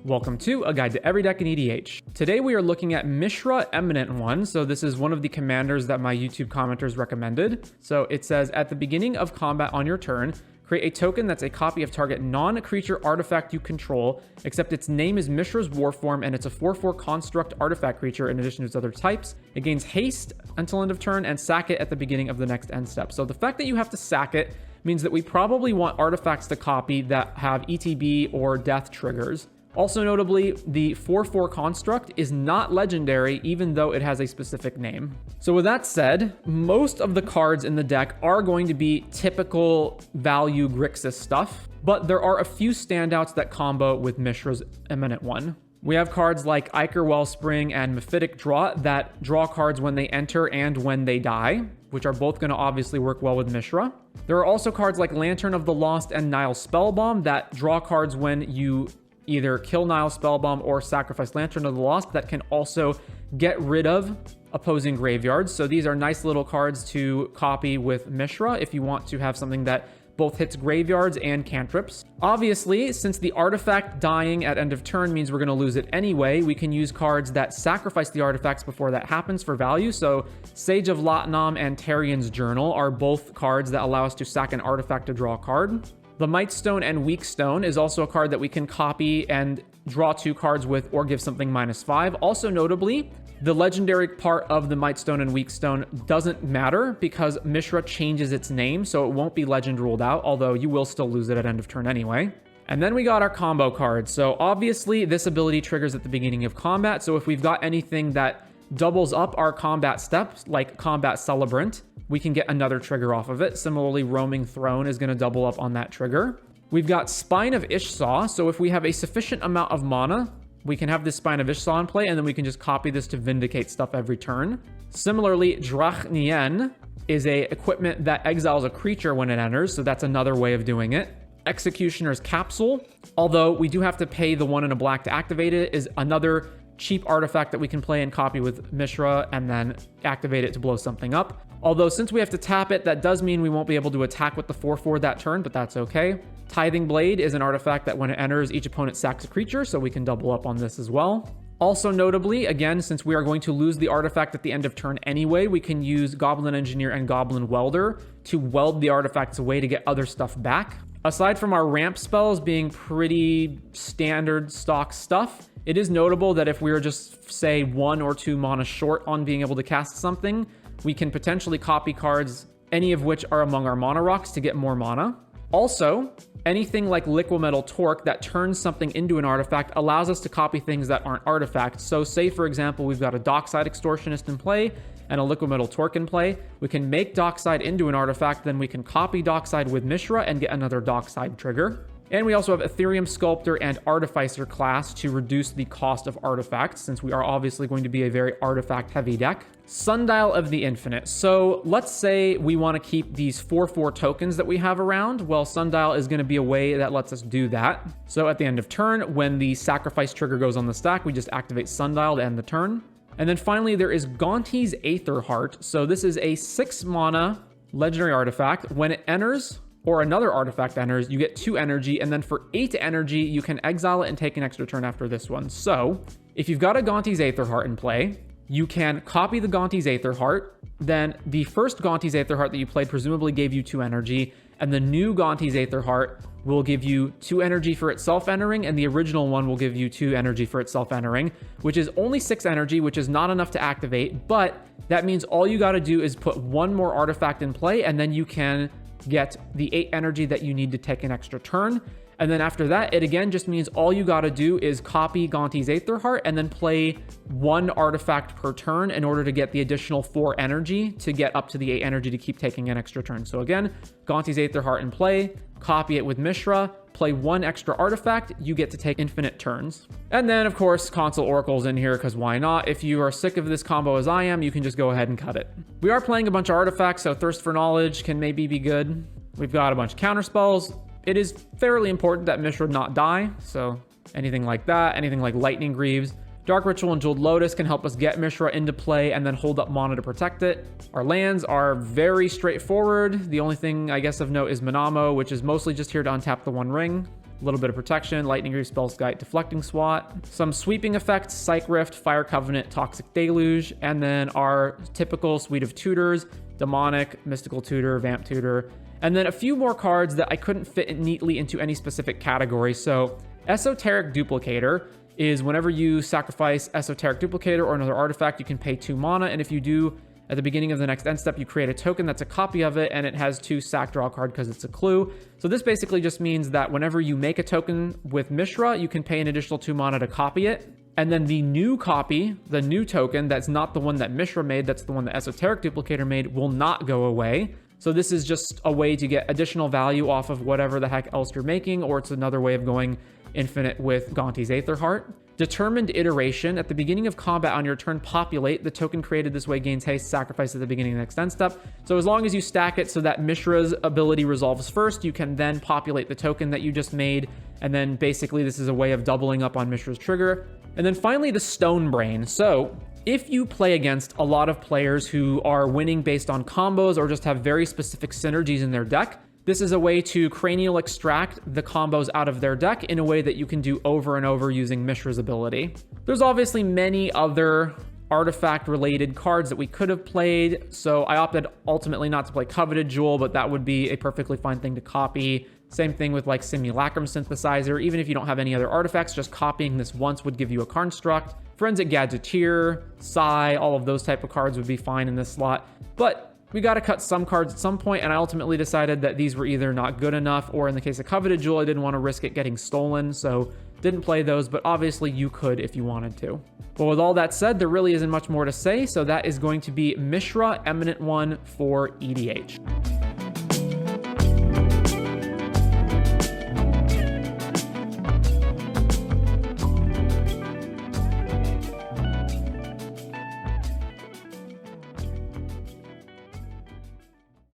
Welcome to A Guide to Every Deck in EDH. Today we are looking at Mishra Eminent 1. So this is one of the commanders that my YouTube commenters recommended. So it says, at the beginning of combat on your turn, create a token that's a copy of target non-creature artifact you control, except its name is Mishra's Warform and it's a 4/4 construct artifact creature in addition to its other types. It gains haste until end of turn and sack it at the beginning of the next end step. So the fact that you have to sack it means that we probably want artifacts to copy that have ETB or death triggers. Also notably, the 4/4 construct is not legendary, even though it has a specific name. So with that said, most of the cards in the deck are going to be typical value Grixis stuff, but there are a few standouts that combo with Mishra's Eminent 1. We have cards like Ichor Wellspring and Mephitic Draught that draw cards when they enter and when they die, which are both going to obviously work well with Mishra. There are also cards like Lantern of the Lost and Nile Spellbomb that draw cards when you either kill Nile Spellbomb or sacrifice Lantern of the Lost that can also get rid of opposing graveyards. So these are nice little cards to copy with Mishra if you want to have something that both hits graveyards and cantrips. Obviously, since the artifact dying at end of turn means we're going to lose it anyway, we can use cards that sacrifice the artifacts before that happens for value. So Sage of Latnam and Tarian's Journal are both cards that allow us to sack an artifact to draw a card. The Mightstone and Weakstone is also a card that we can copy and draw 2 cards with or give something -5. Also notably, the legendary part of the Mightstone and Weakstone doesn't matter because Mishra changes its name, so it won't be legend ruled out, although you will still lose it at end of turn anyway. And then we got our combo cards. So obviously this ability triggers at the beginning of combat, so if we've got anything that doubles up our combat steps, like Combat Celebrant, we can get another trigger off of it. Similarly, Roaming Throne is going to double up on that trigger. We've got Spine of Ishsaw, so if we have a sufficient amount of mana, we can have this Spine of Ishsaw in play, and then we can just copy this to vindicate stuff every turn. Similarly, Drachnien is a equipment that exiles a creature when it enters, so that's another way of doing it. Executioner's Capsule, although we do have to pay the 1 and a black to activate it, is another cheap artifact that we can play and copy with Mishra and then activate it to blow something up. Although since we have to tap it, that does mean we won't be able to attack with the 4/4 that turn, but that's okay. Tithing Blade is an artifact that when it enters, each opponent sacks a creature, so we can double up on this as well. Also notably, again, since we are going to lose the artifact at the end of turn anyway, we can use Goblin Engineer and Goblin Welder to weld the artifacts away to get other stuff back. Aside from our ramp spells being pretty standard stock stuff, it is notable that if we were just, say, 1 or 2 mana short on being able to cast something, we can potentially copy cards, any of which are among our mana rocks, to get more mana. Also, anything like Liquimetal Torque that turns something into an artifact allows us to copy things that aren't artifacts. So say, for example, we've got a Dockside Extortionist in play and a Liquimetal Torque in play. We can make Dockside into an artifact, then we can copy Dockside with Mishra and get another Dockside trigger. And we also have Ethereum Sculptor and Artificer class to reduce the cost of artifacts, since we are obviously going to be a very artifact-heavy deck. Sundial of the Infinite. So let's say we want to keep these 4/4 tokens that we have around. Well, Sundial is going to be a way that lets us do that. So at the end of turn, when the sacrifice trigger goes on the stack, we just activate Sundial to end the turn. And then finally, there is Gonti's Aether Heart. So this is a 6 mana legendary artifact. When it enters, or another artifact enters, you get 2 energy, and then for 8 energy, you can exile it and take an extra turn after this one. So if you've got a Gonti's Aether Heart in play, you can copy the Gonti's Aether Heart, then the first Gonti's Aether Heart that you played presumably gave you 2 energy, and the new Gonti's Aether Heart will give you 2 energy for itself entering, and the original one will give you 2 energy for itself entering, which is only 6 energy, which is not enough to activate, but that means all you got to do is put 1 more artifact in play, and then you can get the 8 energy that you need to take an extra turn. And then after that, it again just means all you got to do is copy Gonti's Aether Heart and then play 1 artifact per turn in order to get the additional 4 energy to get up to the 8 energy to keep taking an extra turn. So again, Gonti's Aether Heart in play, copy it with Mishra, play 1 extra artifact, you get to take infinite turns. And then, of course, Console Oracle's in here, because why not? If you are sick of this combo as I am, you can just go ahead and cut it. We are playing a bunch of artifacts, so Thirst for Knowledge can maybe be good. We've got a bunch of counter spells. It is fairly important that Mishra not die, so anything like that, anything like Lightning Greaves. Dark Ritual and Jeweled Lotus can help us get Mishra into play and then hold up mana to protect it. Our lands are very straightforward. The only thing I guess of note is Manamo, which is mostly just here to untap the 1 ring. a little bit of protection, Lightning Greaves, Spellskite, Deflecting Swat, some sweeping effects, Psych Rift, Fire Covenant, Toxic Deluge, and then our typical suite of tutors, Demonic, Mystical Tutor, Vamp Tutor, and then a few more cards that I couldn't fit neatly into any specific category. So Esoteric Duplicator is whenever you sacrifice Esoteric Duplicator or another artifact, you can pay 2 mana, and if you do, at the beginning of the next end step, you create a token that's a copy of it, and it has 2 sack draw card because it's a clue. So this basically just means that whenever you make a token with Mishra, you can pay an additional 2 mana to copy it. And then the new copy, the new token, that's not the one that Mishra made, that's the one that Esoteric Duplicator made, will not go away. So this is just a way to get additional value off of whatever the heck else you're making, or it's another way of going infinite with Gonti's Aetherheart. Determined Iteration. At the beginning of combat on your turn, populate. The token created this way gains haste, sacrifice at the beginning of the next end step. So as long as you stack it so that Mishra's ability resolves first, you can then populate the token that you just made. And then basically this is a way of doubling up on Mishra's trigger. And then finally the Stone Brain. So if you play against a lot of players who are winning based on combos or just have very specific synergies in their deck, this is a way to cranial extract the combos out of their deck in a way that you can do over and over using Mishra's ability. There's obviously many other artifact-related cards that we could have played, so I opted ultimately not to play Coveted Jewel, but that would be a perfectly fine thing to copy. Same thing with like Simulacrum Synthesizer. Even if you don't have any other artifacts, just copying this once would give you a construct. Forensic Gadgeteer, Psy, all of those type of cards would be fine in this slot. But we got to cut some cards at some point, and I ultimately decided that these were either not good enough, or in the case of Coveted Jewel, I didn't want to risk it getting stolen, so didn't play those, but obviously you could if you wanted to. But with all that said, there really isn't much more to say, so that is going to be Mishra Eminent 1 for EDH.